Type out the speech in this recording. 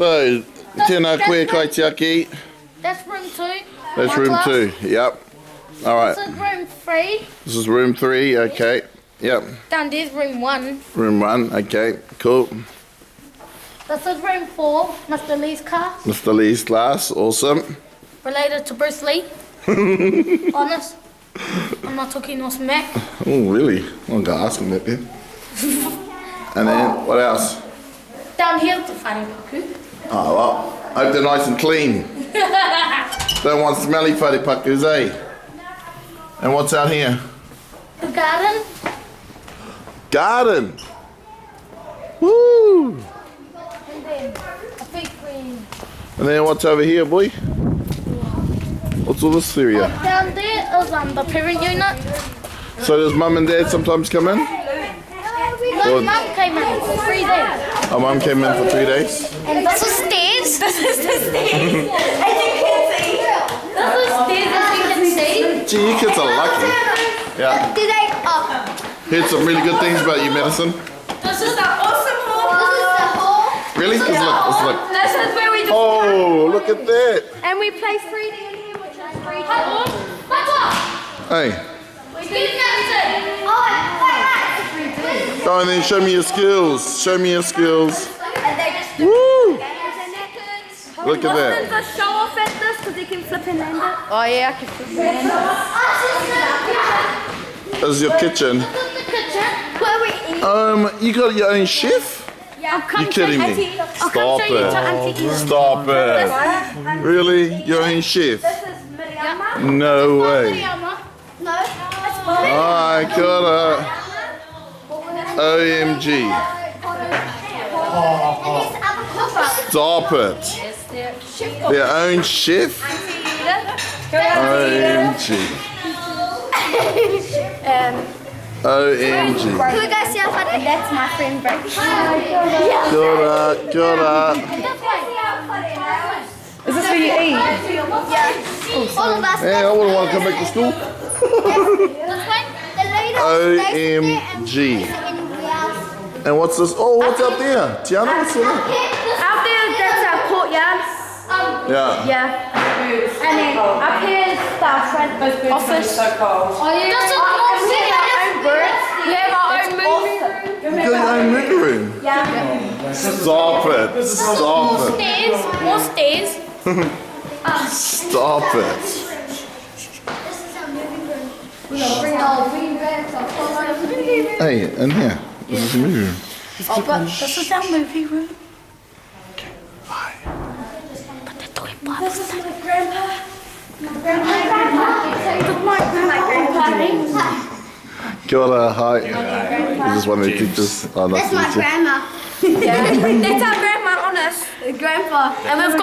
So, tēnā koe Kaitiaki. That's room 2. That's room 2, yep. Alright. This is room 3. This is room 3, okay. Yep. Down there's room 1. Room 1, okay, cool. This is room 4, Mr. Lee's car. Mr. Lee's class, awesome. Related to Bruce Lee. Honest. I'm not talking no smack. Oh, really? I'm gonna ask him that then. And then, what else? Down here's the whare paku. Oh, well, hope they're nice and clean. Don't want smelly whare pakus, eh? And what's out here? The garden. Garden! Woo! And then a big green. And then what's over here, boy? What's all this area? Down there is the parent unit. So does mum and dad sometimes come in? No, mum came in for 3 days. Oh, mum came in for 3 days? And this is stairs. This is the stairs. As you can see. This is stairs as you can see. Gee, you kids are lucky. Yeah. Did they Heard some really good things about you, Madison. This is the awesome hall. This is the hall. Really? Let's look. This is where we just Oh, look at that. and we play 3D in here, which is 3D. Hey. Oh, Go and then show me your skills. Show me your skills. and they just do Woo! games and records. Look at that. A show off at this because he can flip and land it. Oh yeah, I can flip it. This is your kitchen. This is the kitchen where we eat. You got your own chef? Yeah. You kidding me? I'll come show you to Auntie Eva. Stop it. Really? Your own chef? This is Miriama. No way. Miriama. No, it's I got it. OMG. Stop it. Their own chef? OMG. OMG. Can we go see our funny? That's my friend Brooke. Got it. Is this where you eat? Yeah. All of us. Hey, I wouldn't want to come back to school. This way. The leader. OMG. And what's this? Oh, what's up there? Tiana, what's that? Out there, that's our courtyard. Yeah. Yeah. And then up here is the front office. Oh yeah. This is our own room. We have our own movie room. You got your own movie room? Yeah. Stop it. Stop it. Stairs. More stairs. Stop it. This is our movie room. We gotta bring our movie bags, our photos. Hey, in here. This is your movie room. Oh, but this is our movie room. Bye. But they're doing bye. This is my grandpa. My grandpa. Kia ora, hi. Is this one of the teachers? Oh, not That's the my teacher. grandma. That's our grandma, honest. Grandpa. And we've got